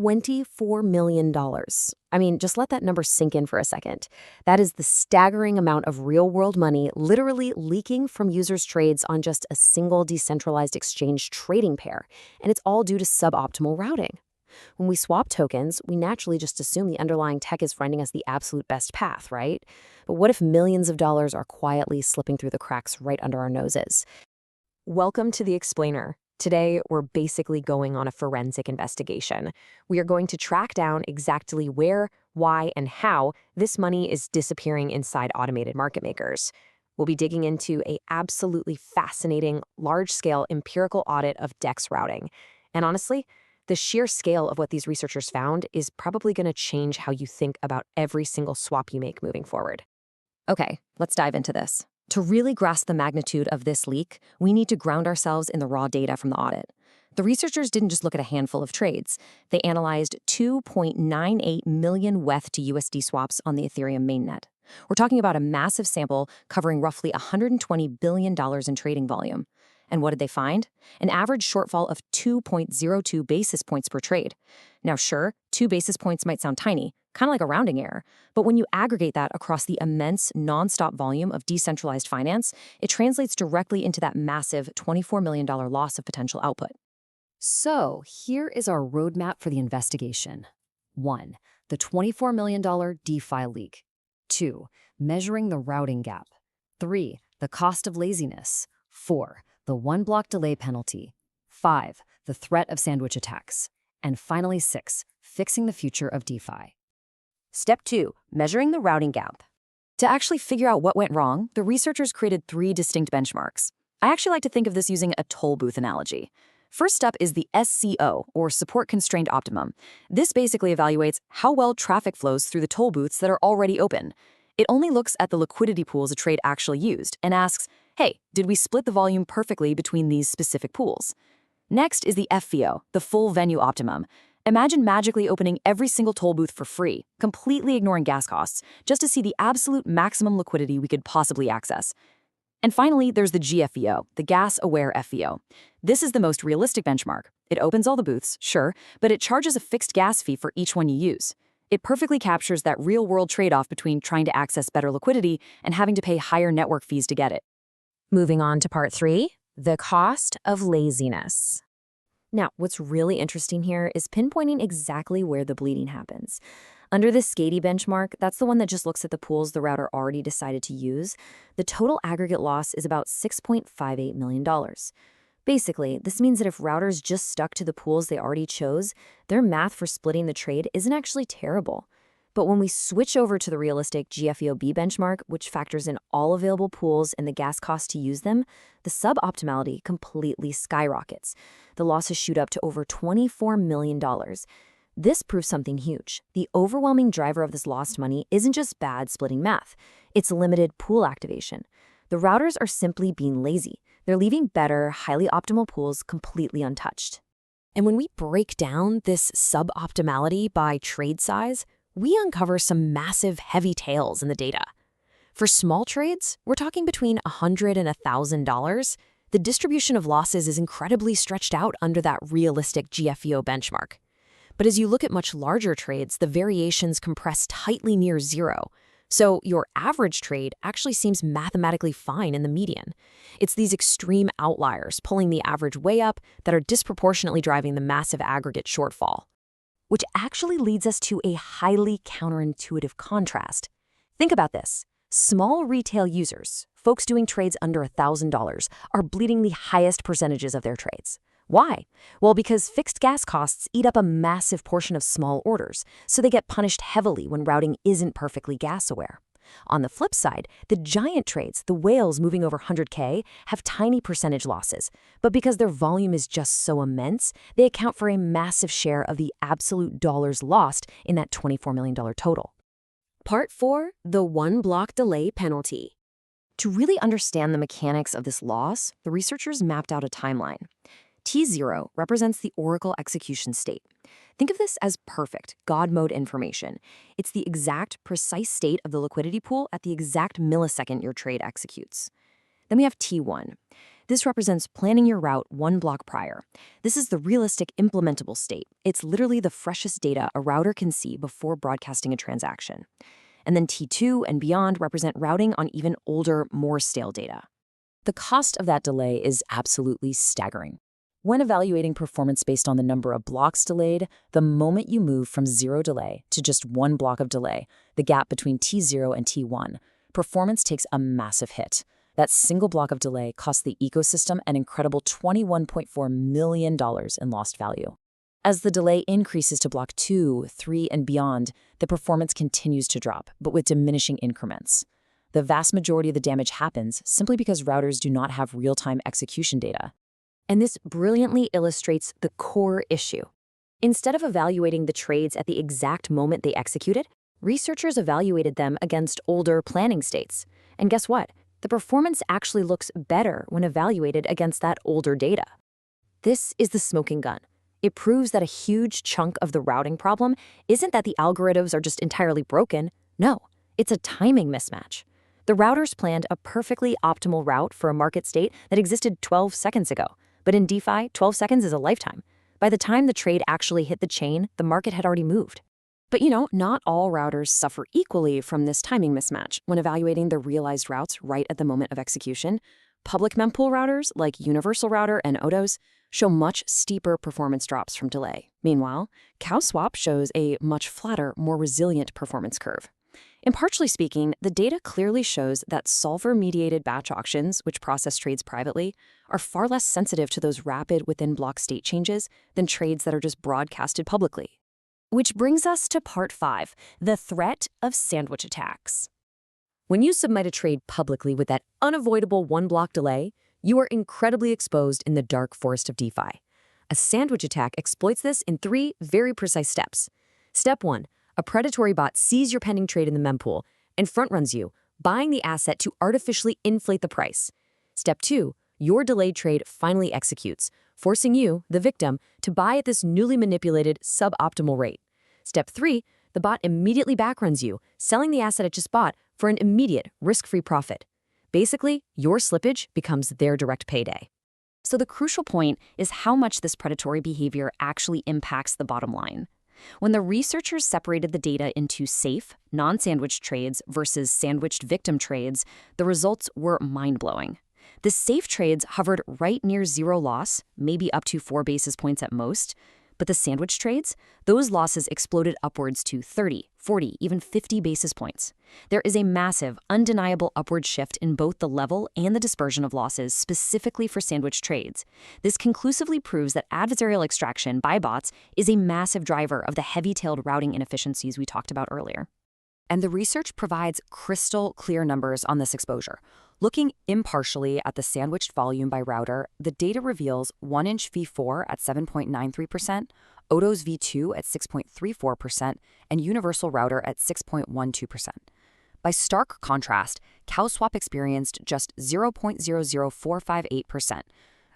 $24 million. I mean, just let that number sink in for a second. That is the staggering amount of real-world money literally leaking from users' trades on just a single decentralized exchange trading pair, and it's all due to suboptimal routing. When we swap tokens, we naturally just assume the underlying tech is finding us the absolute best path, right? But what if millions of dollars are quietly slipping through the cracks right under our noses? Welcome to The Explainer. Today, we're basically going on a forensic investigation. We are going to track down exactly where, why, and how this money is disappearing inside automated market makers. We'll be digging into an absolutely fascinating, large-scale empirical audit of DEX routing. And honestly, the sheer scale of what these researchers found is probably going to change how you think about every single swap you make moving forward. Okay, let's dive into this. To really grasp the magnitude of this leak, we need to ground ourselves in the raw data from the audit. The researchers didn't just look at a handful of trades. They analyzed 2.98 million WETH-USD swaps on the Ethereum mainnet. We're talking about a massive sample covering roughly $120 billion in trading volume. And what did they find? An average shortfall of 2.02 basis points per trade. Now sure, 2 basis points might sound tiny, kind of like a rounding error, but when you aggregate that across the immense, non-stop volume of decentralized finance, it translates directly into that massive $24 million loss of potential output. So here is our roadmap for the investigation. 1. The $24 million DeFi leak. 2. Measuring the routing gap. 3. The cost of laziness. 4. The one-block delay penalty. 5. The threat of sandwich attacks. And finally 6. Fixing the future of DeFi. Step 2. Measuring the routing gap. To actually figure out what went wrong, the researchers created 3 distinct benchmarks. I actually like to think of this using a toll booth analogy. First up is the SCO, or Support Constrained Optimum. This basically evaluates how well traffic flows through the toll booths that are already open. It only looks at the liquidity pools a trade actually used and asks, hey, did we split the volume perfectly between these specific pools? Next is the FVO, the Full Venue Optimum. Imagine magically opening every single toll booth for free, completely ignoring gas costs, just to see the absolute maximum liquidity we could possibly access. And finally, there's the GFVO, the Gas-Aware FVO. This is the most realistic benchmark. It opens all the booths, sure, but it charges a fixed gas fee for each one you use. It perfectly captures that real-world trade-off between trying to access better liquidity and having to pay higher network fees to get it. Moving on to part 3, the cost of laziness. Now, what's really interesting here is pinpointing exactly where the bleeding happens. Under the SCADI benchmark, that's the one that just looks at the pools the router already decided to use, the total aggregate loss is about $6.58 million. Basically, this means that if routers just stuck to the pools they already chose, their math for splitting the trade isn't actually terrible. But when we switch over to the realistic GFEOB benchmark, which factors in all available pools and the gas cost to use them, the suboptimality completely skyrockets. The losses shoot up to over $24 million. This proves something huge. The overwhelming driver of this lost money isn't just bad splitting math. It's limited pool activation. The routers are simply being lazy. They're leaving better, highly optimal pools completely untouched. And when we break down this suboptimality by trade size, we uncover some massive heavy tails in the data. For small trades, we're talking between $100 and $1,000. The distribution of losses is incredibly stretched out under that realistic GFEO benchmark. But as you look at much larger trades, the variations compress tightly near zero. So your average trade actually seems mathematically fine in the median. It's these extreme outliers pulling the average way up that are disproportionately driving the massive aggregate shortfall. Which actually leads us to a highly counterintuitive contrast. Think about this. Small retail users, folks doing trades under $1,000, are bleeding the highest percentages of their trades. Why? Well, because fixed gas costs eat up a massive portion of small orders, so they get punished heavily when routing isn't perfectly gas-aware. On the flip side, the giant trades, the whales moving over 100K, have tiny percentage losses, but because their volume is just so immense, they account for a massive share of the absolute dollars lost in that $24 million total. Part 4, the one-block delay penalty. To really understand the mechanics of this loss, the researchers mapped out a timeline. T0 represents the Oracle execution state. Think of this as perfect, God mode information. It's the exact, precise state of the liquidity pool at the exact millisecond your trade executes. Then we have T1. This represents planning your route one block prior. This is the realistic implementable state. It's literally the freshest data a router can see before broadcasting a transaction. And then T2 and beyond represent routing on even older, more stale data. The cost of that delay is absolutely staggering. When evaluating performance based on the number of blocks delayed, the moment you move from zero delay to just one block of delay, the gap between T0 and T1, performance takes a massive hit. That single block of delay costs the ecosystem an incredible $21.4 million in lost value. As the delay increases to block 2, 3, and beyond, the performance continues to drop, but with diminishing increments. The vast majority of the damage happens simply because routers do not have real-time execution data. And this brilliantly illustrates the core issue. Instead of evaluating the trades at the exact moment they executed, researchers evaluated them against older planning states. And guess what? The performance actually looks better when evaluated against that older data. This is the smoking gun. It proves that a huge chunk of the routing problem isn't that the algorithms are just entirely broken. No, it's a timing mismatch. The routers planned a perfectly optimal route for a market state that existed 12 seconds ago. But in DeFi, 12 seconds is a lifetime. By the time the trade actually hit the chain, the market had already moved. But not all routers suffer equally from this timing mismatch when evaluating the realized routes right at the moment of execution. Public mempool routers like Universal Router and Odos show much steeper performance drops from delay. Meanwhile, CoWSwap shows a much flatter, more resilient performance curve. Impartially speaking, the data clearly shows that solver-mediated batch auctions, which process trades privately, are far less sensitive to those rapid within-block state changes than trades that are just broadcasted publicly. Which brings us to part 5, the threat of sandwich attacks. When you submit a trade publicly with that unavoidable one-block delay, you are incredibly exposed in the dark forest of DeFi. A sandwich attack exploits this in 3 very precise steps. Step 1. A predatory bot sees your pending trade in the mempool and front-runs you, buying the asset to artificially inflate the price. Step 2, your delayed trade finally executes, forcing you, the victim, to buy at this newly manipulated suboptimal rate. Step 3, the bot immediately backruns you, selling the asset it just bought for an immediate, risk-free profit. Basically, your slippage becomes their direct payday. So the crucial point is how much this predatory behavior actually impacts the bottom line. When the researchers separated the data into safe, non-sandwiched trades versus sandwiched victim trades, the results were mind-blowing. The safe trades hovered right near zero loss, maybe up to 4 basis points at most. But the sandwich trades, those losses exploded upwards to 30, 40, even 50 basis points. There is a massive, undeniable upward shift in both the level and the dispersion of losses specifically for sandwich trades. This conclusively proves that adversarial extraction by bots is a massive driver of the heavy-tailed routing inefficiencies we talked about earlier. And the research provides crystal clear numbers on this exposure. Looking impartially at the sandwiched volume by router, the data reveals 1-inch V4 at 7.93%, Odos V2 at 6.34%, and Universal Router at 6.12%. By stark contrast, CoWSwap experienced just 0.00458%.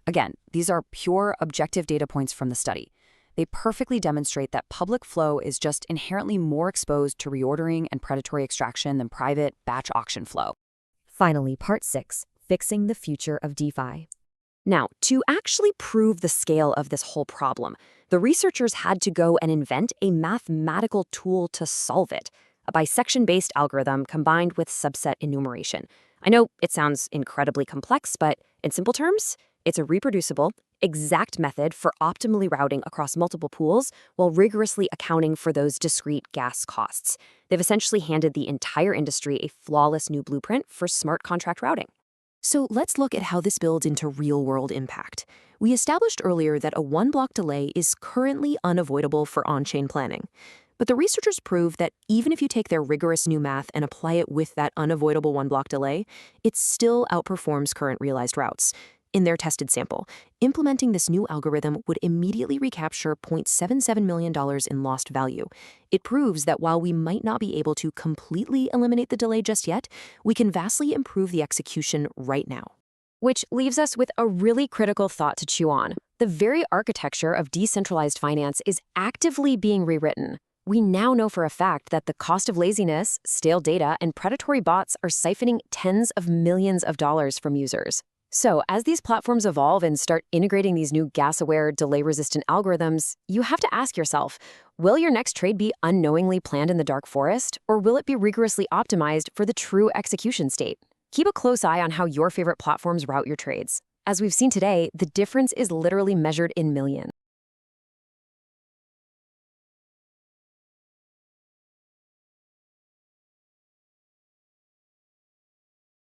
Again, these are pure objective data points from the study. They perfectly demonstrate that public flow is just inherently more exposed to reordering and predatory extraction than private batch auction flow. Finally, part 6, fixing the future of DeFi. Now, to actually prove the scale of this whole problem, the researchers had to go and invent a mathematical tool to solve it, a bisection-based algorithm combined with subset enumeration. I know it sounds incredibly complex, but in simple terms, it's a reproducible, exact method for optimally routing across multiple pools while rigorously accounting for those discrete gas costs. They've essentially handed the entire industry a flawless new blueprint for smart contract routing. So let's look at how this builds into real-world impact. We established earlier that a one-block delay is currently unavoidable for on-chain planning. But the researchers prove that even if you take their rigorous new math and apply it with that unavoidable one-block delay, it still outperforms current realized routes. In their tested sample, implementing this new algorithm would immediately recapture $0.77 million in lost value. It proves that while we might not be able to completely eliminate the delay just yet, we can vastly improve the execution right now. Which leaves us with a really critical thought to chew on. The very architecture of decentralized finance is actively being rewritten. We now know for a fact that the cost of laziness, stale data, and predatory bots are siphoning tens of millions of dollars from users. So, as these platforms evolve and start integrating these new gas-aware, delay-resistant algorithms, you have to ask yourself, will your next trade be unknowingly planned in the dark forest, or will it be rigorously optimized for the true execution state? Keep a close eye on how your favorite platforms route your trades. As we've seen today, the difference is literally measured in millions.